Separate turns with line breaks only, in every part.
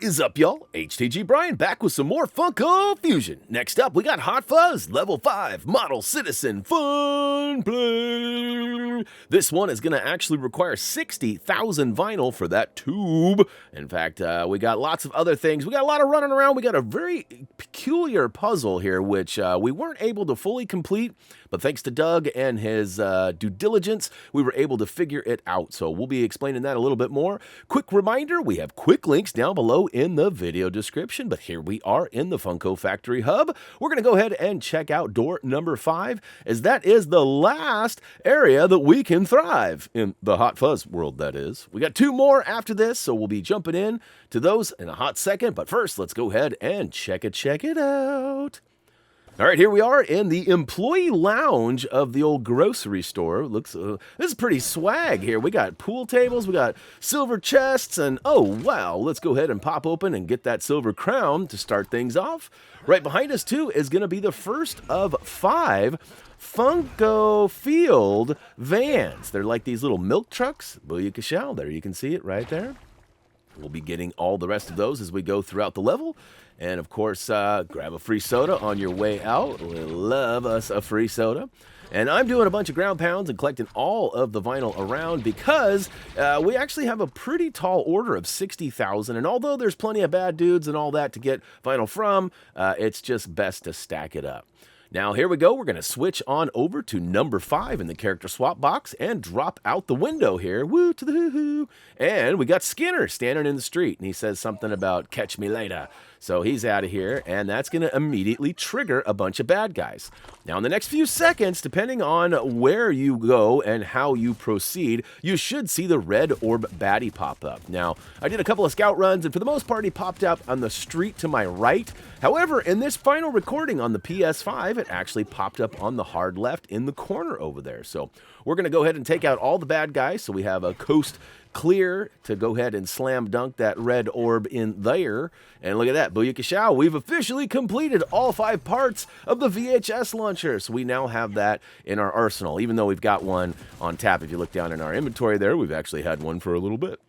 is up, y'all? HTG Brian back with some more Funko Fusion. Next up, we got Hot Fuzz, Level 5, Model Citizen Fun Play. This one is going to actually require 60,000 vinyl for that tube. In fact, we got lots of other things. We got a lot of running around. We got a very peculiar puzzle here, which we weren't able to fully complete. But thanks to Doug and his due diligence, we were able to figure it out. So we'll be explaining that a little bit more. Quick reminder, we have quick links down below in the video description. But here we are in the Funko Factory Hub. We're going to go ahead and check out door number 5, as that is the last area that we can thrive in the Hot Fuzz world, that is. We got 2 more after this, so we'll be jumping in to those in a hot second. But first, let's go ahead and check it out. All right, here we are in the employee lounge of the old grocery store. Looks, this is pretty swag here. We got pool tables, we got silver chests, and oh wow, let's go ahead and pop open and get that silver crown to start things off. Right behind us too is going to be the first of 5 Funkofield vans. They're like these little milk trucks. Booyakashow, there you can see it right there. We'll be getting all the rest of those as we go throughout the level. And of course, grab a free soda on your way out. We love us a free soda. And I'm doing a bunch of ground pounds and collecting all of the vinyl around because we actually have a pretty tall order of 60,000. And although there's plenty of bad dudes and all that to get vinyl from, it's just best to stack it up. Now, here we go. We're going to switch on over to number 5 in the character swap box and drop out the window here. Woo to the hoo-hoo. And we got Skinner standing in the street, and he says something about catch me later. So he's out of here, and that's going to immediately trigger a bunch of bad guys. Now, in the next few seconds, depending on where you go and how you proceed, you should see the red orb baddie pop up. Now, I did a couple of scout runs, and for the most part, he popped up on the street to my right. However, in this final recording on the PS5, it actually popped up on the hard left in the corner over there. So we're going to go ahead and take out all the bad guys, so we have a coast clear to go ahead and slam dunk that red orb in there. And look at that, booyakashow, we've officially completed all 5 parts of the VHS Launcher. So we now have that in our arsenal, even though we've got one on tap. If you look down in our inventory there, we've actually had one for a little bit.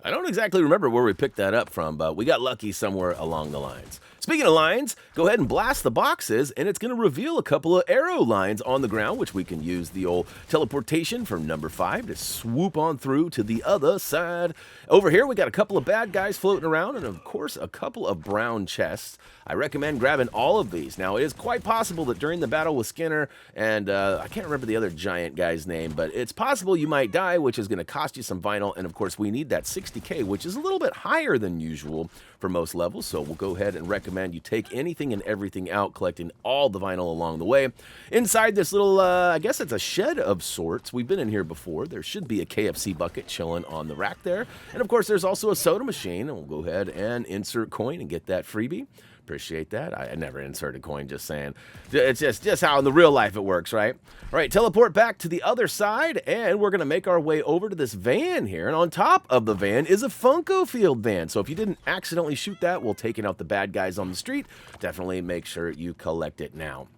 I don't exactly remember where we picked that up from, but we got lucky somewhere along the lines. Speaking of lines, go ahead and blast the boxes, and it's going to reveal a couple of arrow lines on the ground, which we can use the old teleportation from number 5 to swoop on through to the other side. Over here, we got a couple of bad guys floating around, and of course, a couple of brown chests. I recommend grabbing all of these. Now, it is quite possible that during the battle with Skinner, and I can't remember the other giant guy's name, but it's possible you might die, which is going to cost you some vinyl, and of course, we need that 60K, which is a little bit higher than usual for most levels, so we'll go ahead and recommend you take anything and everything out, collecting all the vinyl along the way. Inside this little, I guess it's a shed of sorts. We've been in here before. There should be a KFC bucket chilling on the rack there. And of course, there's also a soda machine, and we'll go ahead and insert coin and get that freebie. Appreciate that. I never inserted coin, just saying. It's just how in the real life it works, right? All right, teleport back to the other side, and we're going to make our way over to this van here. And on top of the van is a Funkofield van. So if you didn't accidentally shoot that while taking out the bad guys on the street, definitely make sure you collect it now.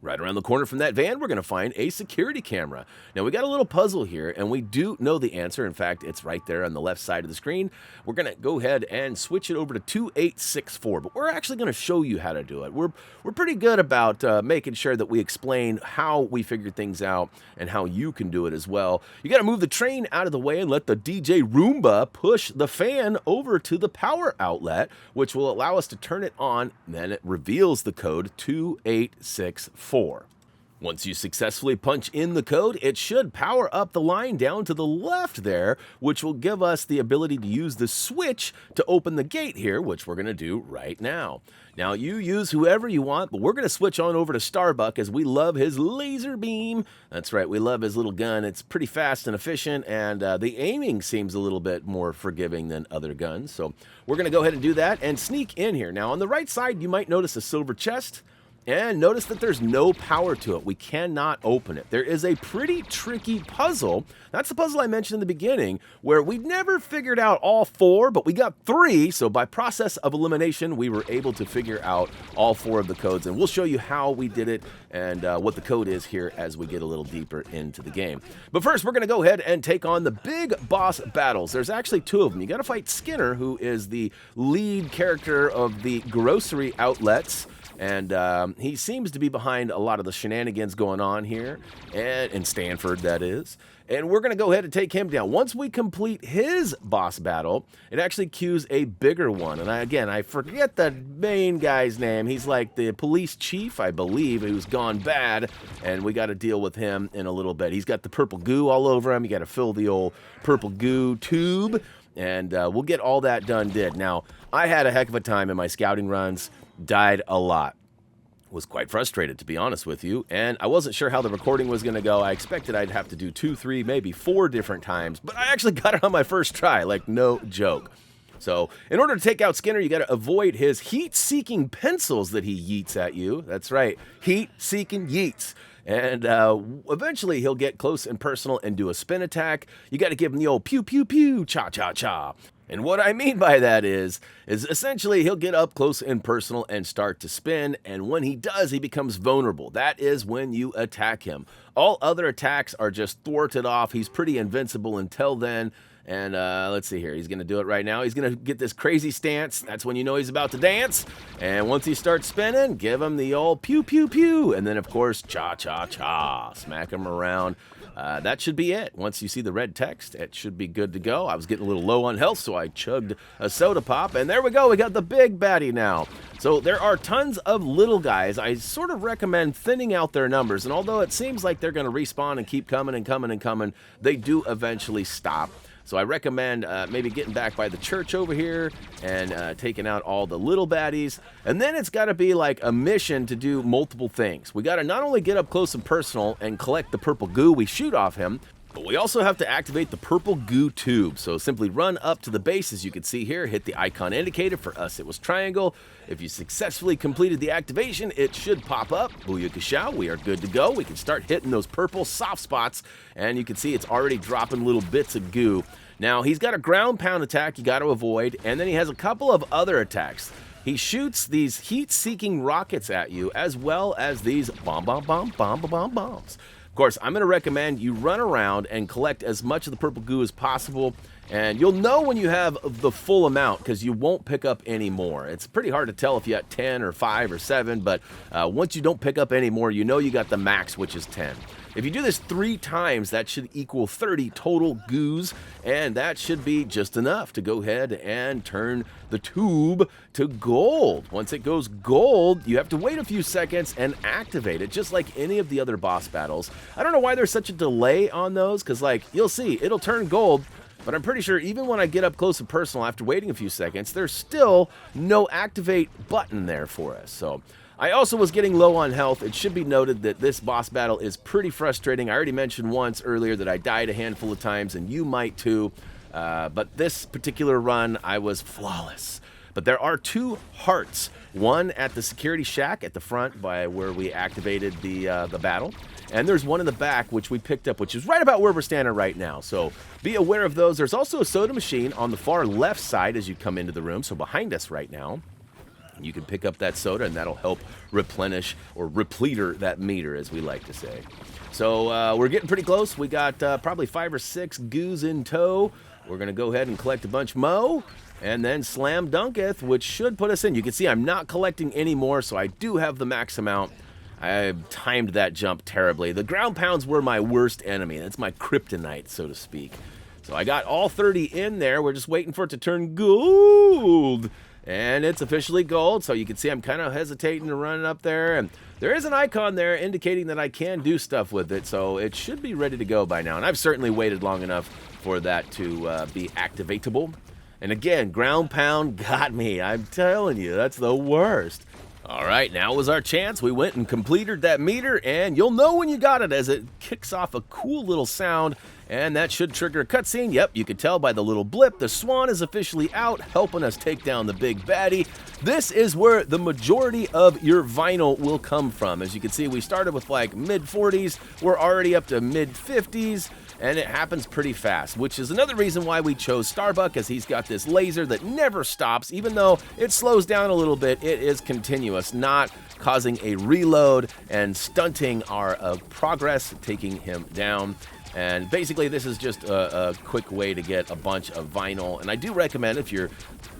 Right around the corner from that van, we're going to find a security camera. Now, we got a little puzzle here, and we do know the answer. In fact, it's right there on the left side of the screen. We're going to go ahead and switch it over to 2864, but we're actually going to show you how to do it. We're pretty good about making sure that we explain how we figure things out and how you can do it as well. You got to move the train out of the way and let the DJ Roomba push the fan over to the power outlet, which will allow us to turn it on. Then it reveals the code 2864. Once you successfully punch in the code, it should power up the line down to the left there, which will give us the ability to use the switch to open the gate here, which we're going to do right now. Now, you use whoever you want, but we're going to switch on over to Starbuck as we love his laser beam. That's right, we love his little gun. It's pretty fast and efficient, and the aiming seems a little bit more forgiving than other guns. So we're going to go ahead and do that and sneak in here. Now, on the right side, you might notice a silver chest. And notice that there's no power to it. We cannot open it. There is a pretty tricky puzzle. That's the puzzle I mentioned in the beginning, where we never figured out all 4, but we got 3. So by process of elimination, we were able to figure out all 4 of the codes. And we'll show you how we did it and what the code is here as we get a little deeper into the game. But first, we're going to go ahead and take on the big boss battles. There's actually 2 of them. You got to fight Skinner, who is the lead character of the grocery outlets. And he seems to be behind a lot of the shenanigans going on here, and in Stanford, that is. And we're going to go ahead and take him down. Once we complete his boss battle, it actually queues a bigger one. And I forget the main guy's name. He's like the police chief, I believe, who's gone bad, and we got to deal with him in a little bit. He's got the purple goo all over him. You got to fill the old purple goo tube, and we'll get all that done. Now, I had a heck of a time in my scouting runs. Died a lot. Was quite frustrated, to be honest with you, and I wasn't sure how the recording was going to go. I expected I'd have to do 2, 3, maybe 4 different times, but I actually got it on my first try, like no joke. So in order to take out Skinner, you got to avoid his heat-seeking pencils that he yeets at you. That's right, heat-seeking yeets. And eventually he'll get close and personal and do a spin attack. You got to give him the old pew, pew, pew, cha-cha-cha. And what I mean by that is essentially he'll get up close and personal and start to spin, and when he does, he becomes vulnerable. That is when you attack him. All other attacks are just thwarted off. He's pretty invincible until then. And let's see here. He's going to do it right now. He's going to get this crazy stance. That's when you know he's about to dance. And once he starts spinning, give him the old pew, pew, pew. And then, of course, cha-cha-cha. Smack him around. That should be it. Once you see the red text, it should be good to go. I was getting a little low on health, so I chugged a soda pop. And there we go. We got the big baddie now. So there are tons of little guys. I sort of recommend thinning out their numbers. And although it seems like they're going to respawn and keep coming and coming and coming, they do eventually stop. So I recommend maybe getting back by the church over here and taking out all the little baddies. And then it's got to be like a mission to do multiple things. We got to not only get up close and personal and collect the purple goo we shoot off him, but we also have to activate the purple goo tube. So simply run up to the base, as you can see here, hit the icon indicator. For us, it was triangle. If you successfully completed the activation, it should pop up. Booyakasha, we are good to go. We can start hitting those purple soft spots, and you can see it's already dropping little bits of goo. Now, he's got a ground pound attack you got to avoid, and then he has a couple of other attacks. He shoots these heat-seeking rockets at you, as well as these bombs. Of course, I'm going to recommend you run around and collect as much of the purple goo as possible, and you'll know when you have the full amount because you won't pick up any more. It's pretty hard to tell if you got 10 or 5 or 7, but once you don't pick up any more, you know you got the max, which is 10. If you do this 3 times, that should equal 30 total goos, and that should be just enough to go ahead and turn the tube to gold. Once it goes gold, you have to wait a few seconds and activate it, just like any of the other boss battles. I don't know why there's such a delay on those, because like you'll see, it'll turn gold, but I'm pretty sure even when I get up close and personal after waiting a few seconds, there's still no activate button there for us. So I also was getting low on health. It should be noted that this boss battle is pretty frustrating. I already mentioned once earlier that I died a handful of times, and you might too. But this particular run, I was flawless. But there are 2 hearts. One at the security shack at the front by where we activated the battle. And there's one in the back, which we picked up, which is right about where we're standing right now. So be aware of those. There's also a soda machine on the far left side as you come into the room, so behind us right now. You can pick up that soda, and that'll help replenish or repleter that meter, as we like to say. So we're getting pretty close. We got probably 5 or 6 goos in tow. We're going to go ahead and collect a bunch more, and then slam dunketh, which should put us in. You can see I'm not collecting any more, so I do have the max amount. I timed that jump terribly. The ground pounds were my worst enemy. That's my kryptonite, so to speak. So I got all 30 in there. We're just waiting for it to turn gold. And it's officially gold, so you can see I'm kind of hesitating to run it up there. And there is an icon there indicating that I can do stuff with it, so it should be ready to go by now. And I've certainly waited long enough for that to be activatable. And again, ground pound got me. I'm telling you, that's the worst. All right, now was our chance. We went and completed that meter, and you'll know when you got it as it kicks off a cool little sound, and that should trigger a cutscene. Yep, you can tell by the little blip. The swan is officially out, helping us take down the big baddie. This is where the majority of your vinyl will come from. As you can see, we started with like mid-40s. We're already up to mid-50s. And it happens pretty fast, which is another reason why we chose Starbuck, as he's got this laser that never stops. Even though it slows down a little bit, it is continuous, not causing a reload and stunting our progress, taking him down. And basically, this is just a quick way to get a bunch of vinyl. And I do recommend, if you're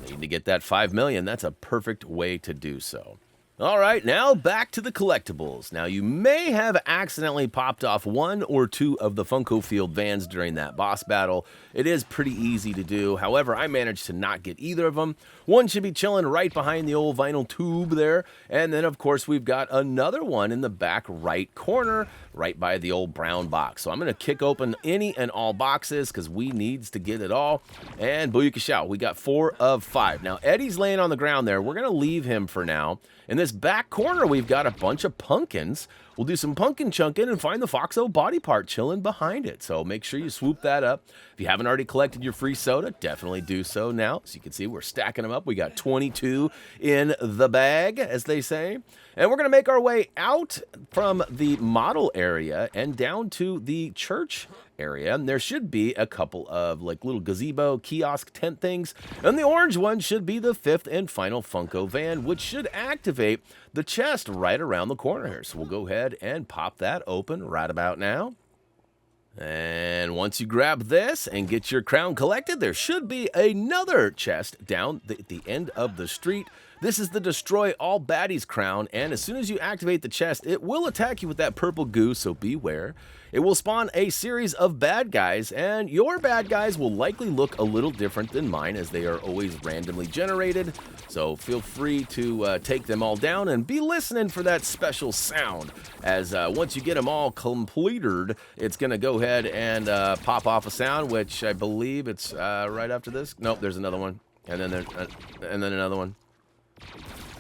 needing to get that 5 million, that's a perfect way to do so. All right, now back to the collectibles. Now, you may have accidentally popped off 1 or 2 of the Funkofield vans during that boss battle. It is pretty easy to do. However, I managed to not get either of them. One should be chilling right behind the old vinyl tube there. And then, of course, we've got another one in the back right corner, right by the old brown box. So I'm going to kick open any and all boxes because we needs to get it all. And booyakashow, we got 4 of 5. Now, Eddie's laying on the ground there. We're going to leave him for now. In this back corner, we've got a bunch of pumpkins. We'll do some pumpkin chunking and find the Foxxo body part chilling behind it. So make sure you swoop that up. If you haven't already collected your free soda, definitely do so now. As you can see, we're stacking them up. We got 22 in the bag, as they say. And we're going to make our way out from the model area and down to the church area. And there should be a couple of like little gazebo kiosk tent things. And the orange one should be the 5th and final Funko van, which should activate the chest right around the corner here. So we'll go ahead and pop that open right about now. And once you grab this and get your crown collected, there should be another chest down the end of the street. This is the Destroy All Baddies crown, and as soon as you activate the chest, it will attack you with that purple goo, so beware. It will spawn a series of bad guys, and your bad guys will likely look a little different than mine, as they are always randomly generated. So feel free to take them all down and be listening for that special sound, as once you get them all completed, it's going to go ahead and pop off a sound, which I believe it's right after this. Nope, there's another one, and then another one.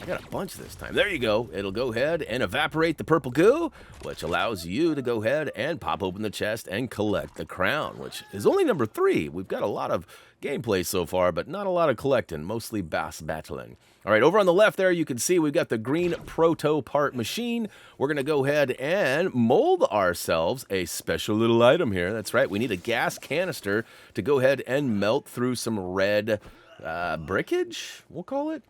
I got a bunch this time. There you go. It'll go ahead and evaporate the purple goo, which allows you to go ahead and pop open the chest and collect the crown, which is only number 3. We've got a lot of gameplay so far, but not a lot of collecting, mostly boss battling. All right, over on the left there, you can see we've got the green Protopart machine. We're going to go ahead and mold ourselves a special little item here. That's right. We need a gas canister to go ahead and melt through some red brickage, we'll call it.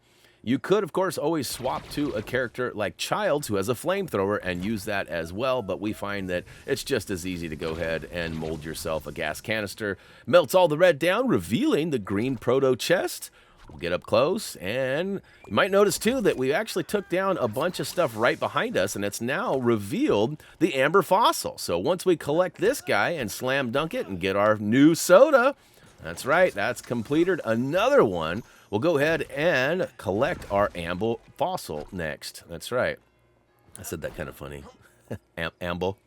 You could, of course, always swap to a character like Childs, who has a flamethrower, and use that as well, but we find that it's just as easy to go ahead and mold yourself a gas canister. Melts all the red down, revealing the green proto chest. We'll get up close, and you might notice, too, that we actually took down a bunch of stuff right behind us, and it's now revealed the amber fossil. So once we collect this guy and slam dunk it and get our new soda, that's right, that's completed another one. We'll go ahead and collect our amble fossil next. That's right. I said that kind of funny. Amble.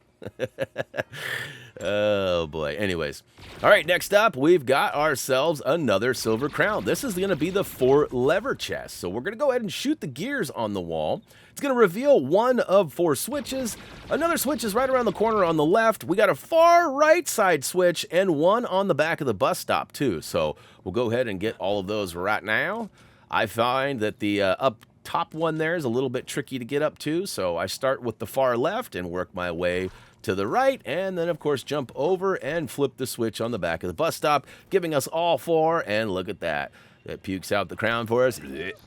Oh, boy. Anyways. All right, next up, we've got ourselves another silver crown. This is going to be the 4 lever chest. So we're going to go ahead and shoot the gears on the wall. It's going to reveal 1 of 4 switches. Another switch is right around the corner on the left. We got a far right side switch and 1 on the back of the bus stop, too. So we'll go ahead and get all of those right now. I find that the up top one there is a little bit tricky to get up to. So I start with the far left and work my way to the right, and then, of course, jump over and flip the switch on the back of the bus stop, giving us all 4, and look at that. It pukes out the crown for us.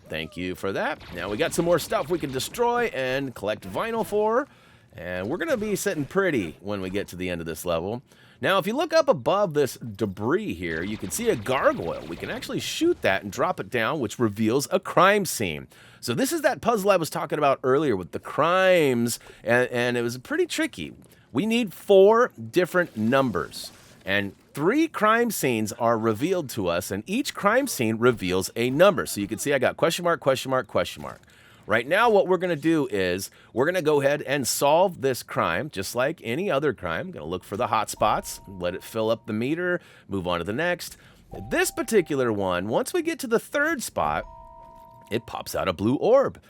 Thank you for that. Now we got some more stuff we can destroy and collect vinyl for, and we're going to be sitting pretty when we get to the end of this level. Now, if you look up above this debris here, you can see a gargoyle. We can actually shoot that and drop it down, which reveals a crime scene. So this is that puzzle I was talking about earlier with the crimes, and it was pretty tricky. We need 4 different numbers, and 3 crime scenes are revealed to us, and each crime scene reveals a number. So you can see I got question mark, question mark, question mark. Right now, what we're going to do is we're going to go ahead and solve this crime, just like any other crime. I'm going to look for the hot spots, let it fill up the meter, move on to the next. This particular one, once we get to the 3rd spot, it pops out a blue orb.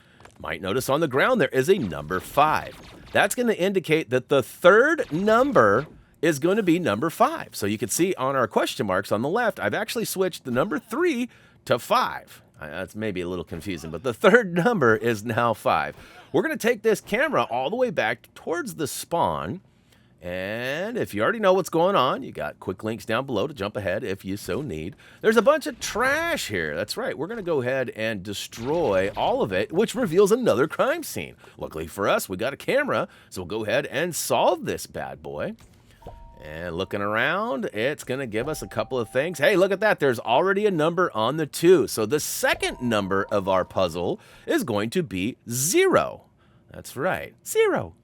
might notice on the ground there is a number 5. That's going to indicate that the third number is going to be number 5. So you can see on our question marks on the left, I've actually switched the number 3 to 5. That's maybe a little confusing, but the third number is now 5. We're going to take this camera all the way back towards the spawn. And if you already know what's going on, you got quick links down below to jump ahead if you so need. There's a bunch of trash here. That's right. We're going to go ahead and destroy all of it, which reveals another crime scene. Luckily for us, we got a camera, so we'll go ahead and solve this bad boy. And looking around, it's going to give us a couple of things. Hey, look at that. There's already a number on the 2. So the second number of our puzzle is going to be 0. That's right, 0.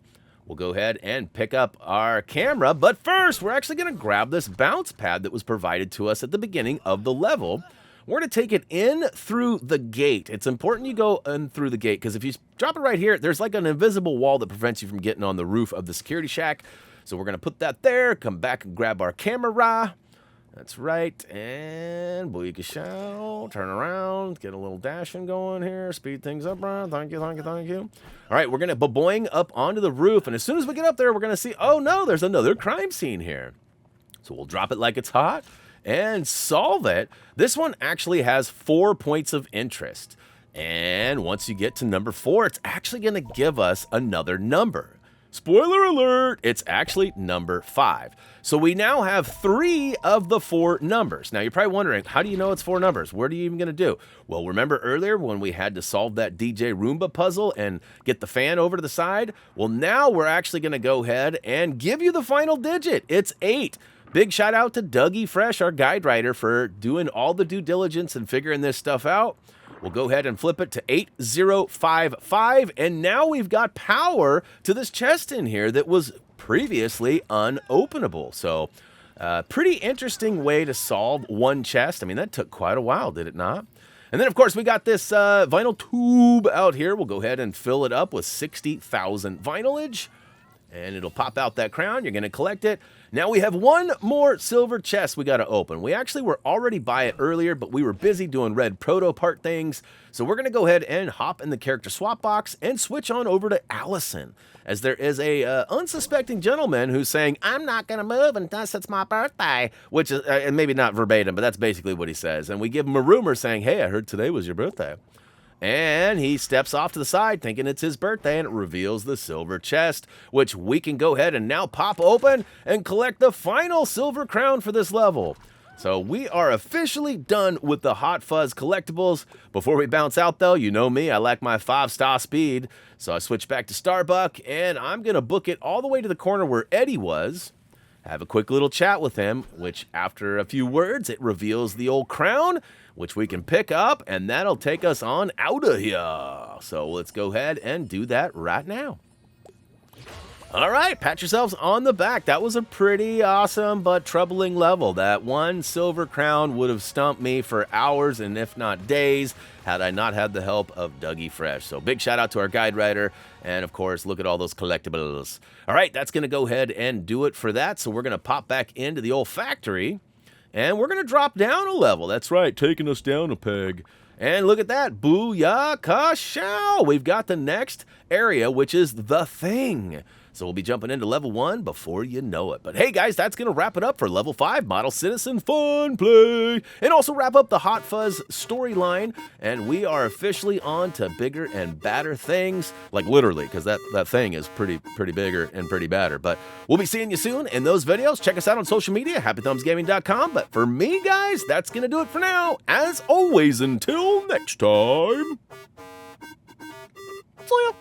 We'll go ahead and pick up our camera. But first, we're actually going to grab this bounce pad that was provided to us at the beginning of the level. We're going to take it in through the gate. It's important you go in through the gate because if you drop it right here, there's like an invisible wall that prevents you from getting on the roof of the security shack. So we're going to put that there, come back and grab our camera. That's right. And booyakashow, turn around, get a little dashing going here, speed things up, Brian. Thank you, thank you, thank you. All right, we're going to boing up onto the roof. And as soon as we get up there, we're going to see, oh no, there's another crime scene here. So we'll drop it like it's hot and solve it. This one actually has 4 points of interest. And once you get to number 4, it's actually going to give us another number. Spoiler alert, it's actually number 5. So we now have 3 of the 4 numbers. Now you're probably wondering, how do you know it's 4 numbers? What are you even going to do? Well, remember earlier when we had to solve that DJ Roomba puzzle and get the fan over to the side? Well, now we're actually going to go ahead and give you the final digit. It's 8. Big shout out to Dougie Fresh, our guide writer, for doing all the due diligence and figuring this stuff out. We'll go ahead and flip it to 8055, and now we've got power to this chest in here that was previously unopenable. So, pretty interesting way to solve one chest. I mean, that took quite a while, did it not? And then, of course, we got this vinyl tube out here. We'll go ahead and fill it up with 60,000 vinylage, and it'll pop out that crown. You're going to collect it. Now we have one more silver chest we got to open. We actually were already by it earlier, but we were busy doing red Protopart things. So we're going to go ahead and hop in the character swap box and switch on over to Allison, as there is a unsuspecting gentleman who's saying, I'm not going to move unless it's my birthday, which is, and maybe not verbatim, but that's basically what he says. And we give him a rumor saying, hey, I heard today was your birthday. And he steps off to the side thinking it's his birthday, and it reveals the silver chest, which we can go ahead and now pop open and collect the final silver crown for this level. So we are officially done with the Hot Fuzz collectibles. Before we bounce out, though, you know me, I like my 5-star speed. So I switch back to Starbuck, and I'm going to book it all the way to the corner where Eddie was. Have a quick little chat with him, which after a few words, it reveals the old crown, which we can pick up, and that'll take us on out of here. So let's go ahead and do that right now. All right, pat yourselves on the back. That was a pretty awesome but troubling level. That one silver crown would have stumped me for hours and if not days had I not had the help of Dougie Fresh. So big shout out to our guide writer, and of course, look at all those collectibles. All right, that's going to go ahead and do it for that. So we're going to pop back into the old factory, and we're going to drop down a level. That's right, taking us down a peg. And look at that, booyakashow! We've got the next area, which is the thing. So we'll be jumping into level 1 before you know it. But hey guys, that's going to wrap it up for level 5 Model Citizen Fun Play. And also wrap up the Hot Fuzz storyline. And we are officially on to bigger and badder things. Like literally, because that thing is pretty bigger and pretty badder. But we'll be seeing you soon in those videos. Check us out on social media, HappyThumbsGaming.com. But for me guys, that's going to do it for now. As always, until next time. See ya.